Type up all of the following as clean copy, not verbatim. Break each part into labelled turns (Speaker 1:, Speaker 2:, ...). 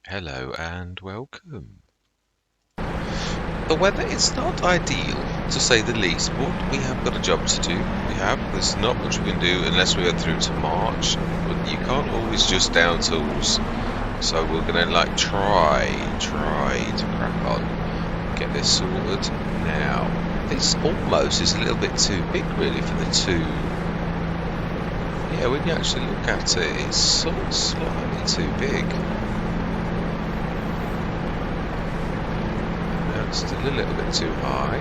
Speaker 1: Hello and welcome. The weather is not ideal, to say the least, but we have got a job to do. There's not much we can do unless we go through to March, but you can't always just down tools. So we're gonna try to crack on, get this sorted. Now, this almost is a little bit too big really for the two. Yeah, when you actually look at it, it's sort of slightly too big. Still a little bit too high.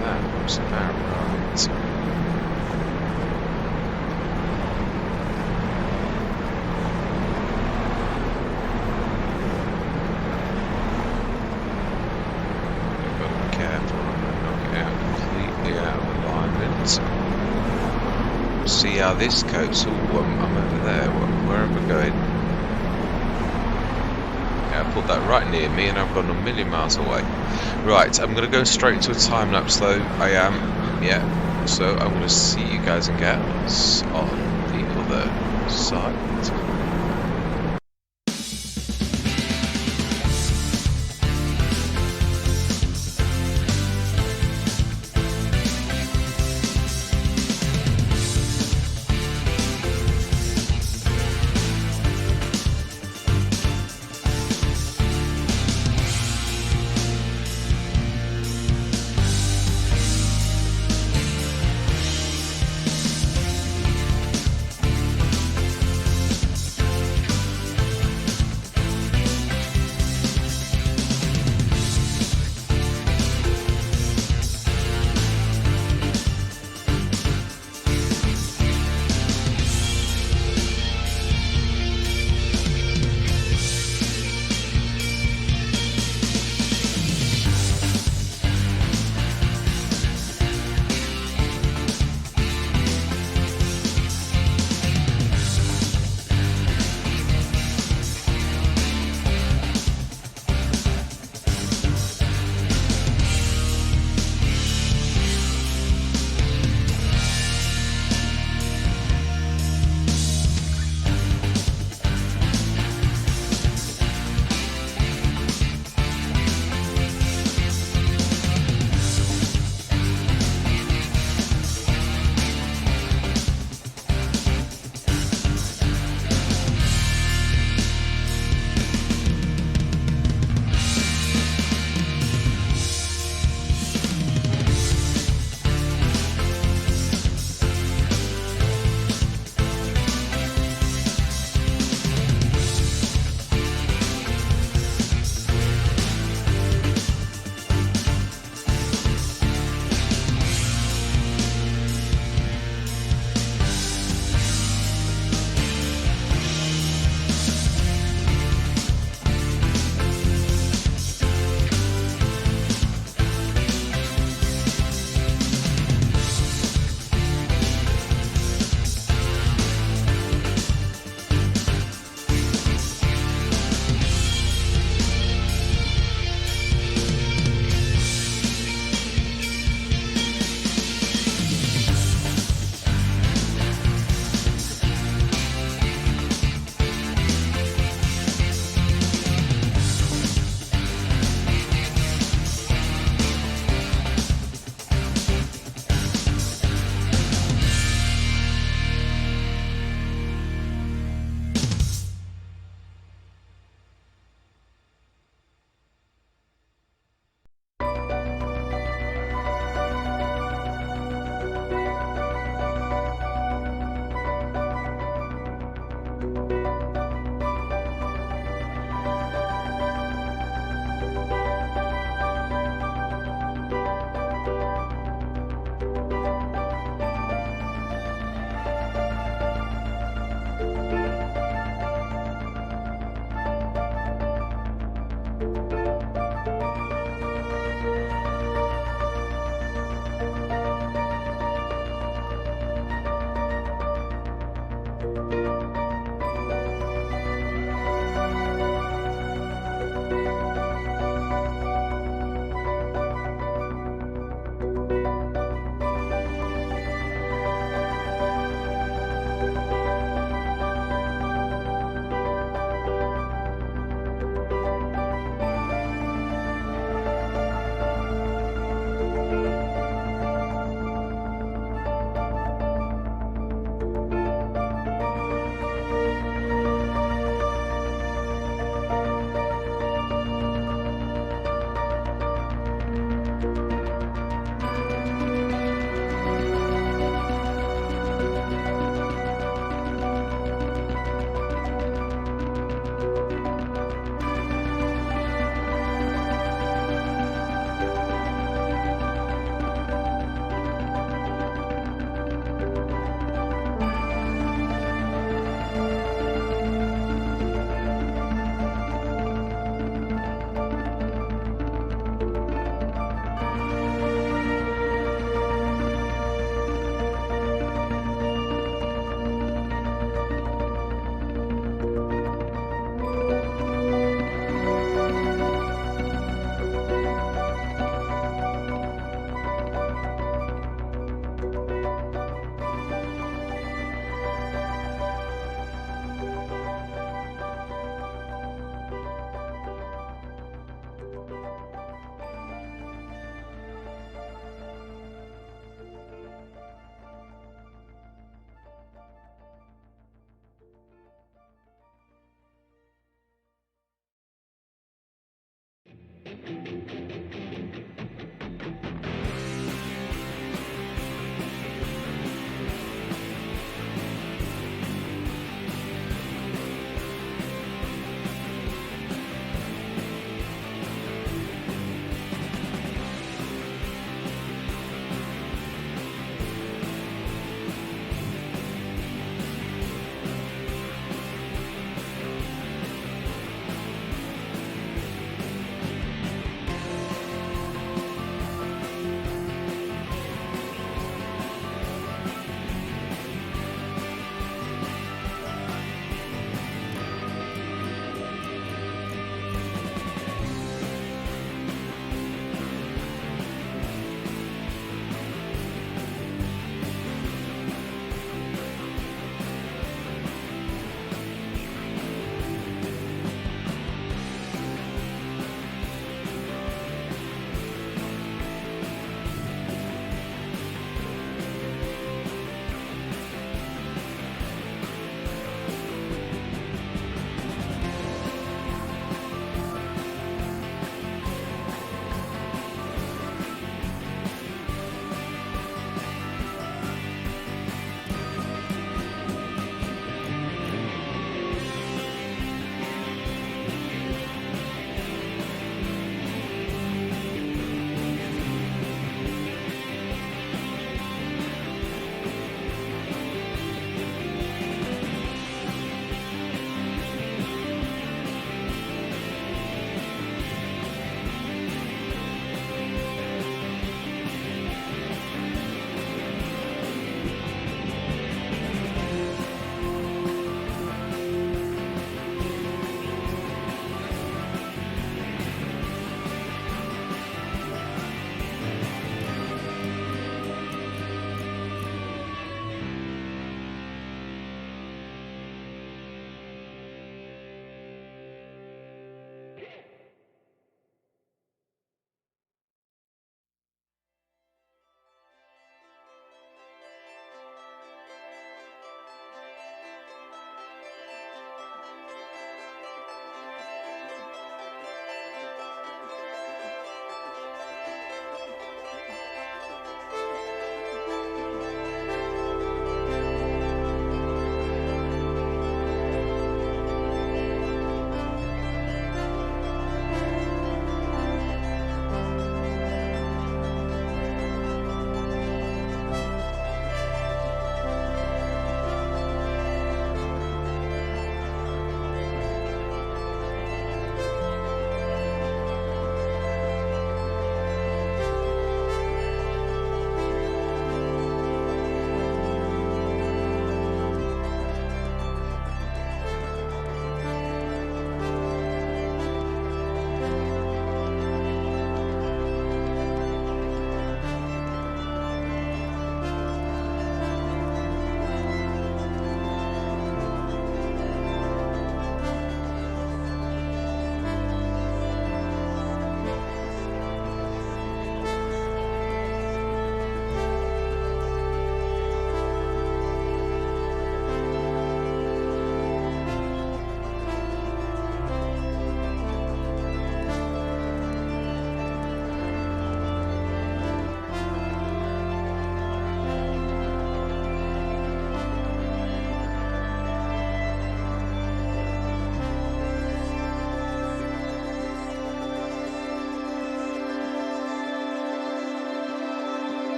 Speaker 1: That looks about right. I've got to be careful and not get out completely out of alignment. See how this coats. Oh, I'm over there. Where am I going? I put that right near me and I've gone a million miles away. Right, I'm going to go straight into a time lapse though. I am, yeah. So I'm going to see you guys and gals on the other side.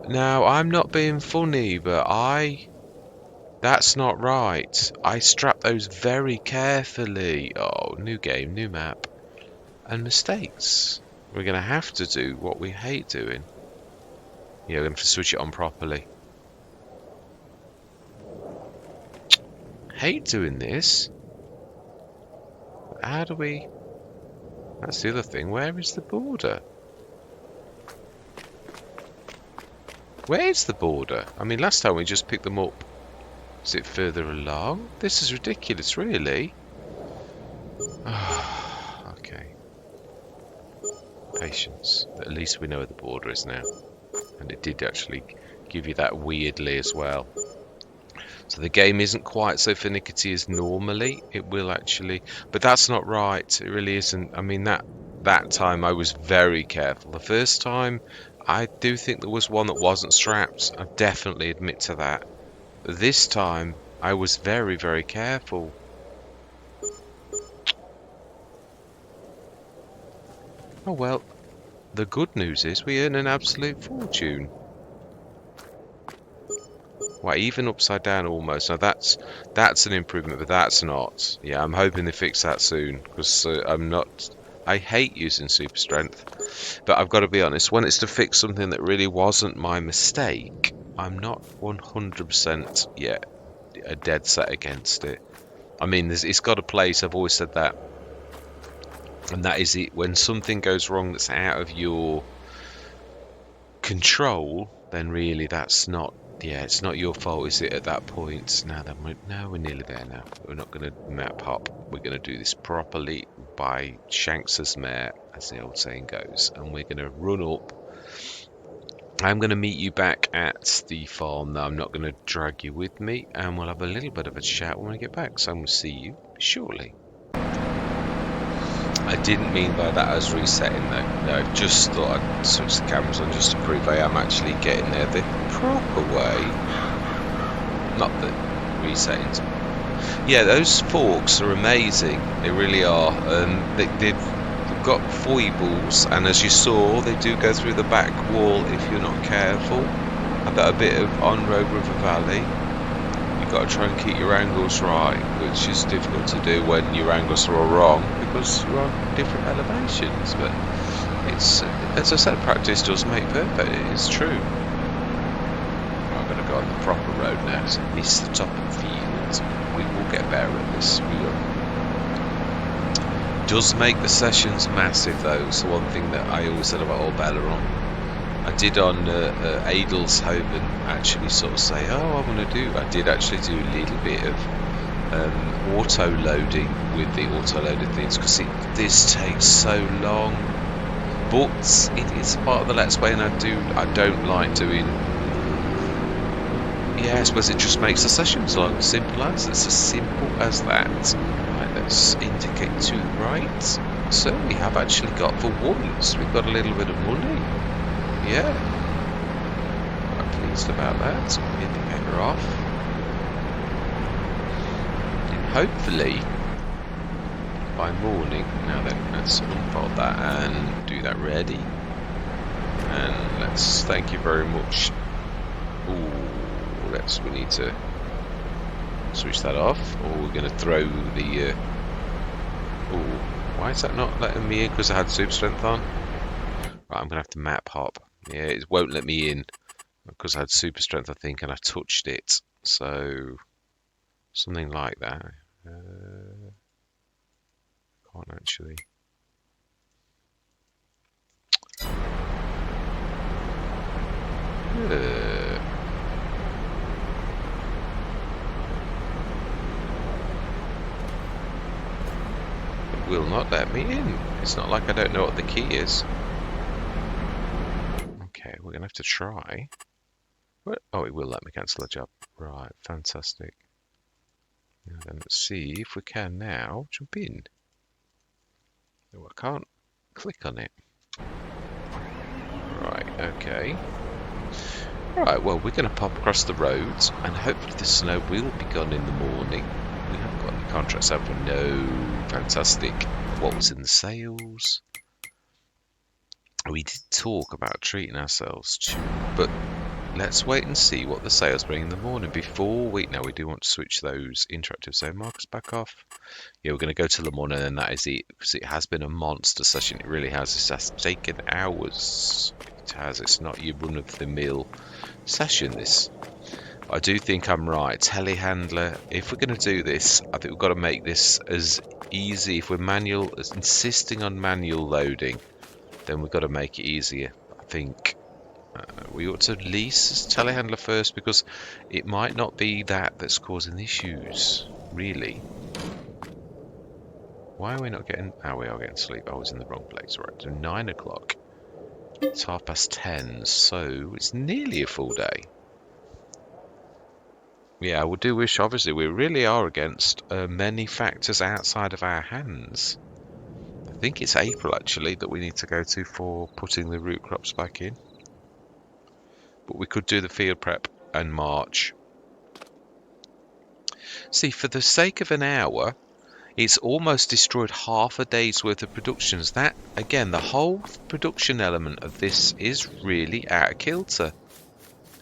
Speaker 1: Now, I'm not being funny, but that's not right. I strapped those very carefully. Oh, new game, new map. And mistakes. We're going to have to do what we hate doing. Yeah, we're going to have to switch it on properly. Hate doing this. How do we... That's the other thing. Where is the border? Where is the border? I mean, last time we just picked them up. Is it further along? This is ridiculous, really. Okay. Patience. At least we know where the border is now. And it did actually give you that weirdly as well. So the game isn't quite so finicky as normally. It will actually... But that's not right. It really isn't. I mean, that time I was very careful. The first time, I do think there was one that wasn't strapped. I definitely admit to that. This time, I was very, very careful. Oh well, the good news is we earn an absolute fortune. Well, even upside down almost. Now that's an improvement, but that's not. Yeah, I'm hoping they fix that soon, because I'm not... I hate using super strength, but I've got to be honest, when it's to fix something that really wasn't my mistake, I'm not 100% yet a dead set against it. I mean, it's got a place, I've always said that. And that is it. When something goes wrong that's out of your control, then really that's not... Yeah, it's not your fault, is it, at that point? Now then, we're nearly there now. We're not going to map hop. We're going to do this properly by Shanks's mare, as the old saying goes. And we're going to run up. I'm going to meet you back at the farm. Now, I'm not going to drag you with me. And we'll have a little bit of a chat when we get back. So I'm going to see you shortly. I didn't mean by that as resetting though. No, I just thought I'd switch the cameras on just to prove I am actually getting there the proper way. Not the resettings. Yeah, those forks are amazing. They really are. They've got foibles, and as you saw, they do go through the back wall if you're not careful. I've got a bit of on-road river valley. Got to try and keep your angles right, which is difficult to do when your angles are all wrong because you're on different elevations. But it's, as I said, practice does make perfect. It is true. I'm going to go on the proper road now, so miss the top of the field. We will get better at this. We will. Does make the sessions massive though. It's the one thing that I always said about Old Belleron. I did on Adelshoven actually sort of say, I did actually do a little bit of auto loading with the auto loaded things because this takes so long, but it is part of the Let's Play, and I don't like doing... Yeah, I suppose it just makes the sessions long. Simple as, it's as simple as that. Right, let's indicate to the right. So we have actually got, for once, we've got a little bit of money. Yeah, quite pleased about that. Indicator off. Hopefully by morning. Now then, let's unfold that and do that ready. And let's thank you very much. Ooh, we need to switch that off, or we're going to throw the. Ooh, why is that not letting me in? Because I had super strength on. Right, I'm going to have to map hop. Yeah, it won't let me in because I had super strength, I think, and I touched it. So, something like that. Can't actually. It will not let me in. It's not like I don't know what the key is. Okay, we're going to have to try. What? Oh, it will let me cancel the job. Right, fantastic. Now then, let's see if we can now jump in. No, I can't click on it. Right, okay. Right, well, we're going to pop across the roads, and hopefully the snow will be gone in the morning. We haven't got any contracts out for no. Fantastic. What was in the sales? We did talk about treating ourselves to, but let's wait and see what the sales bring in the morning before we... Now, we do want to switch those interactive zone markers back off. Yeah, we're going to go till the morning, and that is it, because it has been a monster session. It really has. It has taken hours. It has. It's not your run-of-the-mill session, this. I do think I'm right. Telehandler, if we're going to do this, I think we've got to make this as easy. If we're manual, as insisting on manual loading, then we've got to make it easier. I think we ought to lease telehandler first, because it might not be that that's causing issues, really. Why are we not getting... Oh, we are getting sleep. I was in the wrong place. Right, so 9 o'clock. It's 10:30, so it's nearly a full day. Yeah, we do wish, obviously, we really are against many factors outside of our hands. I think it's April, actually, that we need to go to for putting the root crops back in. But we could do the field prep and March. See, for the sake of an hour, it's almost destroyed half a day's worth of productions. That, again, the whole production element of this is really out of kilter.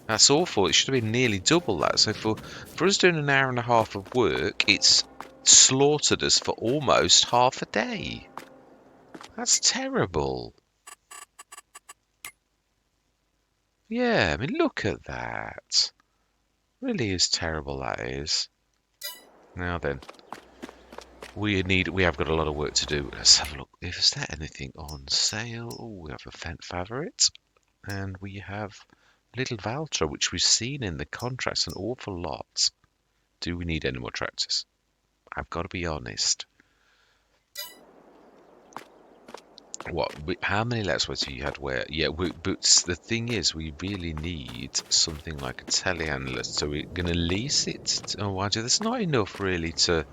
Speaker 1: That's awful. It should have been nearly double that. So for us doing an hour and a half of work, it's slaughtered us for almost half a day. That's terrible. Yeah, I mean, look at that. Really is terrible, that is. Now then, we have got a lot of work to do. Let's have a look. Is there anything on sale? Oh, we have a Fent Favorite, and we have Little Valtra, which we've seen in the contracts an awful lot. Do we need any more tractors? I've got to be honest. What? How many Let's Wait Till you had where? Yeah, but the thing is, we really need something like a telehandler. So we're going to lease it. Oh, why do that's not enough really to...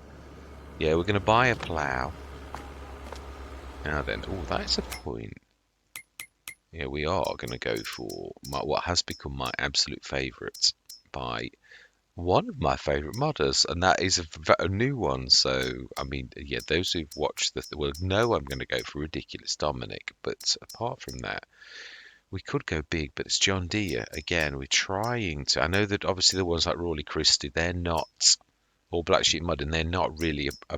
Speaker 1: Yeah, we're going to buy a plough. Now then, oh, that is a point. Yeah, we are going to go for what has become my absolute favourite by one of my favourite modders, and that is a new one. So, I mean, yeah, those who've watched will know I'm going to go for Ridiculous Dominic. But apart from that, we could go big, but it's John Deere. Again, we're trying to... I know that obviously the ones like Rawley Christie, they're not... Or Black Sheep Mud, and they're not really I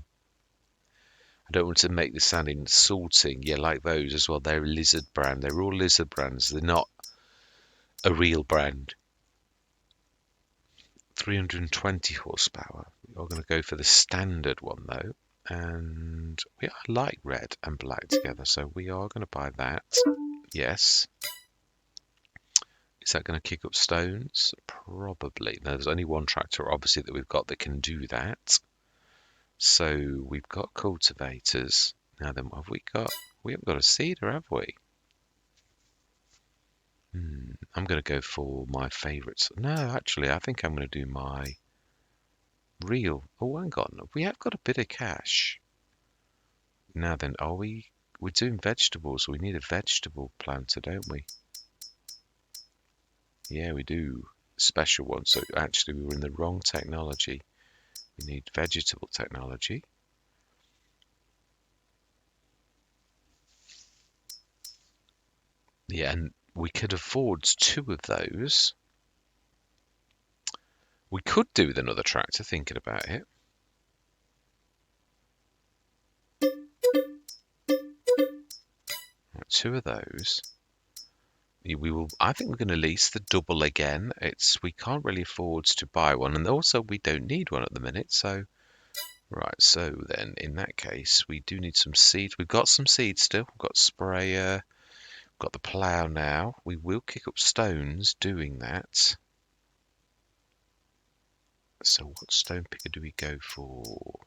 Speaker 1: don't want to make this sound insulting. Yeah, like those as well. They're a Lizard brand. They're all Lizard brands. They're not a real brand. 320 horsepower. We're going to go for the standard one, though. And I like red and black together, so we are going to buy that. Yes. Is that going to kick up stones? Probably. Now, there's only one tractor, obviously, that we've got that can do that. So we've got cultivators. Now then, what have we got? We haven't got a seeder, have we? I'm going to go for my favourites. No, actually, I think I'm going to do my real... Oh, hang on. We have got a bit of cash. Now then, we're doing vegetables. We need a vegetable planter, don't we? Yeah, we do. Special one. So actually, we were in the wrong technology. We need vegetable technology. Yeah, and we could afford 2 of those. We could do with another tractor, thinking about it. Right, 2 of those. We will. I think we're going to lease the double again. We can't really afford to buy one, and also we don't need one at the minute. So, right. So then, in that case, we do need some seeds. We've got some seeds still. We've got sprayer. We've got the plough now. We will kick up stones doing that. So, what stone picker do we go for?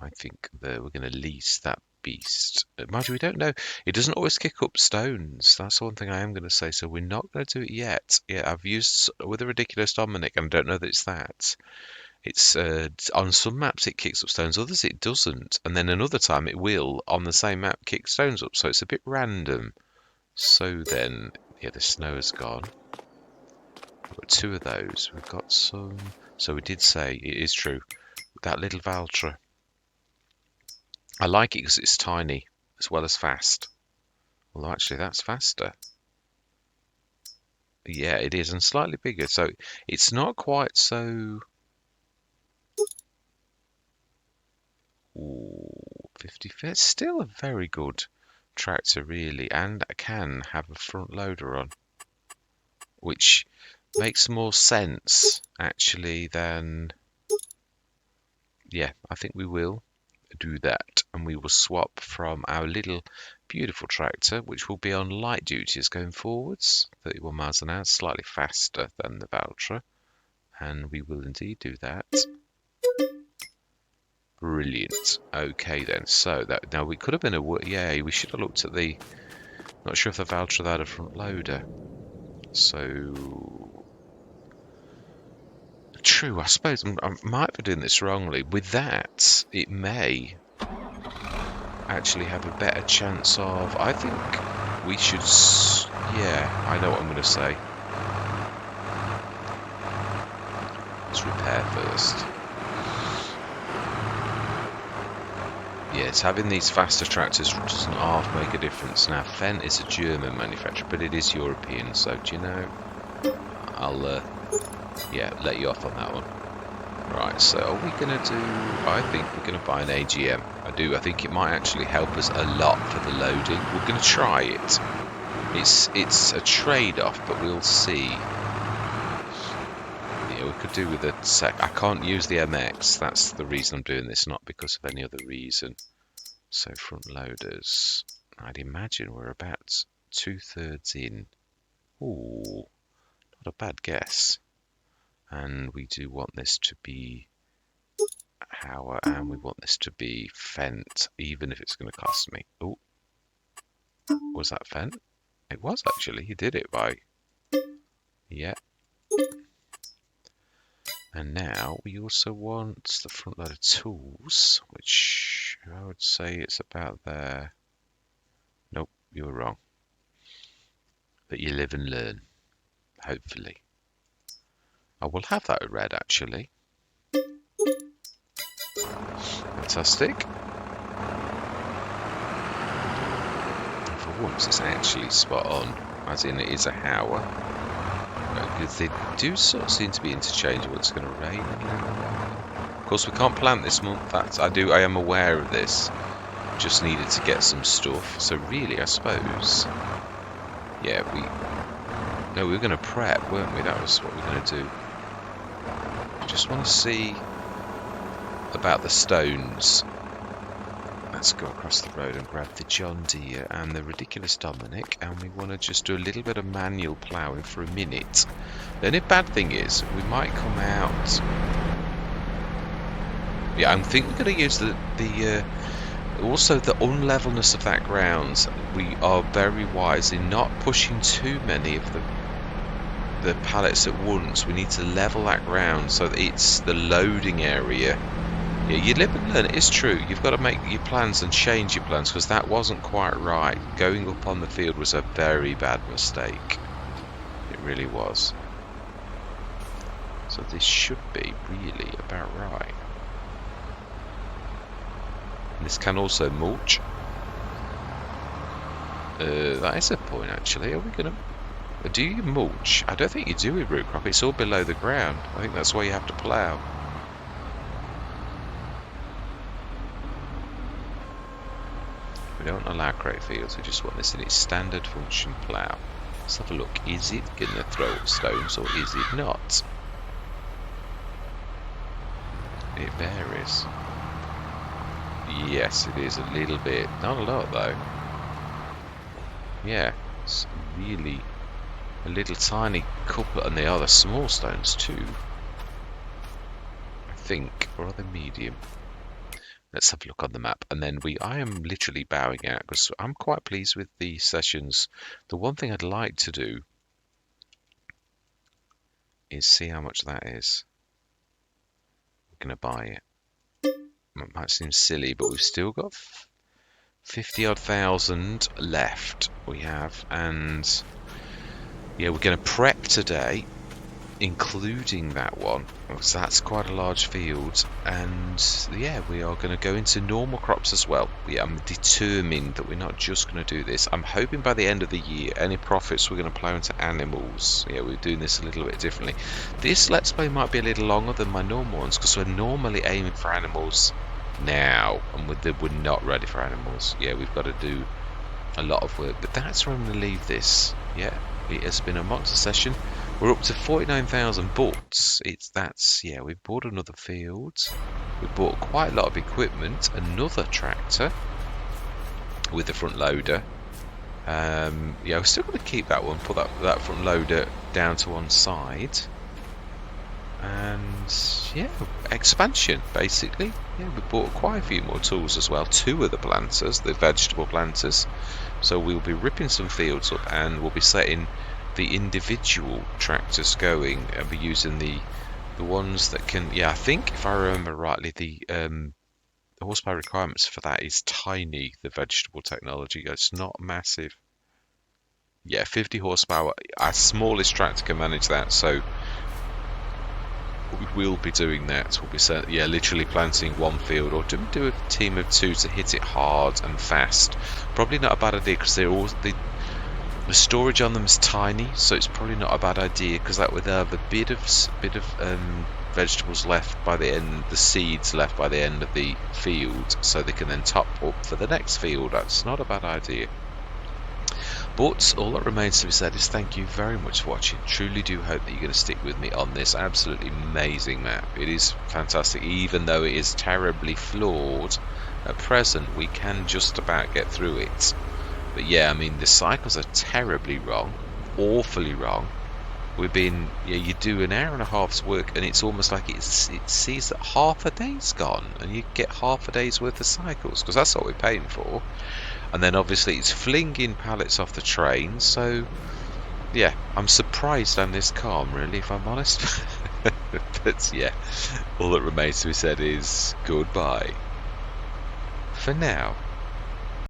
Speaker 1: I think we're going to lease that beast. Mind you, we don't know. It doesn't always kick up stones. That's one thing I am going to say. So we're not going to do it yet. Yeah, I've used with a Ridiculous Dominic, and I don't know that it's that. It's on some maps it kicks up stones, others it doesn't, and then another time it will on the same map kick stones up. So it's a bit random. So then, yeah, the snow has gone. We've got 2 of those. We've got some. So we did say it is true. That little Valtra. I like it because it's tiny as well as fast. Although actually that's faster. Yeah, it is, and slightly bigger. So it's not quite so. Ooh, 50 feet. Still a very good tractor, really, and can have a front loader on, which makes more sense actually than. Yeah, I think we will do that, and we will swap from our little beautiful tractor, which will be on light duties going forwards, 31 miles an hour, slightly faster than the Valtra, and we will indeed do that. Brilliant. Okay then, so that now we could have been yeah, we should have looked at the. Not sure if the Valtra had a front loader. So true, I suppose I might be doing this wrongly. With that, it may actually have a better chance of. I think we should. Yeah, I know what I'm going to say. Let's repair first. Yes, having these faster tractors doesn't half make a difference. Now, Fendt is a German manufacturer, but it is European, so do you know? I'll, yeah, let you off on that one. Right, so are we going to do... I think we're going to buy an AGM. I do. I think it might actually help us a lot for the loading. We're going to try it. It's a trade-off, but we'll see. Yeah, we could do with a sec. I can't use the MX. That's the reason I'm doing this, not because of any other reason. So front loaders. I'd imagine we're about 2/3 in. Ooh, not a bad guess. And we do want this to be Hauer, and we want this to be Fendt, even if it's going to cost me. Oh, was that Fendt? It was actually. He did it by. Yeah. And now we also want the front loader tools, which I would say it's about there. Nope, you were wrong. But you live and learn, hopefully. I will have that red actually. Fantastic. And for once, it's actually spot on, as in it is a Hauer. Because they do sort of seem to be interchangeable. It's going to rain in a little while. Of course, we can't plant this month. I am aware of this. Just needed to get some stuff. So really, I suppose, yeah, we were going to prep, weren't we? That was what we were going to do. Just want to see about the stones. Let's go across the road and grab the John Deere and the ridiculous Dominic, and we want to just do a little bit of manual ploughing for a minute. The only bad thing is we might come out. Yeah, I think we're going to use also the unlevelness of that ground. We are very wise in not pushing too many of the pallets at once. We need to level that ground so that it's the loading area. Yeah, you live and learn. It's true. You've got to make your plans and change your plans, because that wasn't quite right. Going up on the field was a very bad mistake. It really was. So this should be really about right. And this can also mulch. That is a point actually. Are we going to... Do you mulch? I don't think you do with root crop. It's all below the ground. I think that's why you have to plough. We don't allow crate fields, we just want this in its standard function plough. Let's have a look. Is it going to throw up stones or is it not? It varies. Yes, it is a little bit. Not a lot though. Yeah, it's really a little tiny couple, and they are the small stones too. I think, or are they medium? Let's have a look on the map, and then I am literally bowing out because I'm quite pleased with the sessions. The one thing I'd like to do is see how much that is. We're going to buy it. It might seem silly, but we've still got 50-odd thousand left. We have, and yeah, we're going to prep today including that one, so that's quite a large field. And yeah, we are going to go into normal crops as well. I'm determined that we're not just going to do this. I'm hoping by the end of the year any profits we're going to plow into animals. Yeah, we're doing this a little bit differently. This let's play might be a little longer than my normal ones because we're normally aiming for animals now, and we're not ready for animals. Yeah, we've got to do a lot of work, but that's where I'm going to leave this. Yeah, it has been a monster session. We're up to 49,000, but yeah, we bought another field. We bought quite a lot of equipment, another tractor with the front loader. Yeah, we're still going to keep that one, put that front loader down to one side. And yeah, expansion basically. Yeah, we bought quite a few more tools as well. 2 of the planters, the vegetable planters. So we'll be ripping some fields up, and we'll be setting the individual tractors going, and be using the ones that can. Yeah, I think if I remember rightly, the horsepower requirements for that is tiny. The vegetable technology, it's not massive. Yeah, 50 horsepower. Our smallest tractor can manage that. So we will be doing that. We'll be literally planting one field, or do a team of 2 to hit it hard and fast. Probably not a bad idea because the storage on them is tiny, so it's probably not a bad idea because that would have a bit of vegetables left by the end, the seeds left by the end of the field, so they can then top up for the next field. That's not a bad idea. But all that remains to be said is thank you very much for watching. Truly do hope that you're going to stick with me on this absolutely amazing map. It is fantastic, even though it is terribly flawed. At present, we can just about get through it. But yeah, I mean, the cycles are terribly wrong, awfully wrong. You do an hour and a half's work, and it's almost like it sees that half a day's gone, and you get half a day's worth of cycles, because that's what we're paying for. And then obviously it's flinging pallets off the train, so yeah, I'm surprised I'm this calm, really, if I'm honest. But yeah, all that remains to be said is goodbye for now.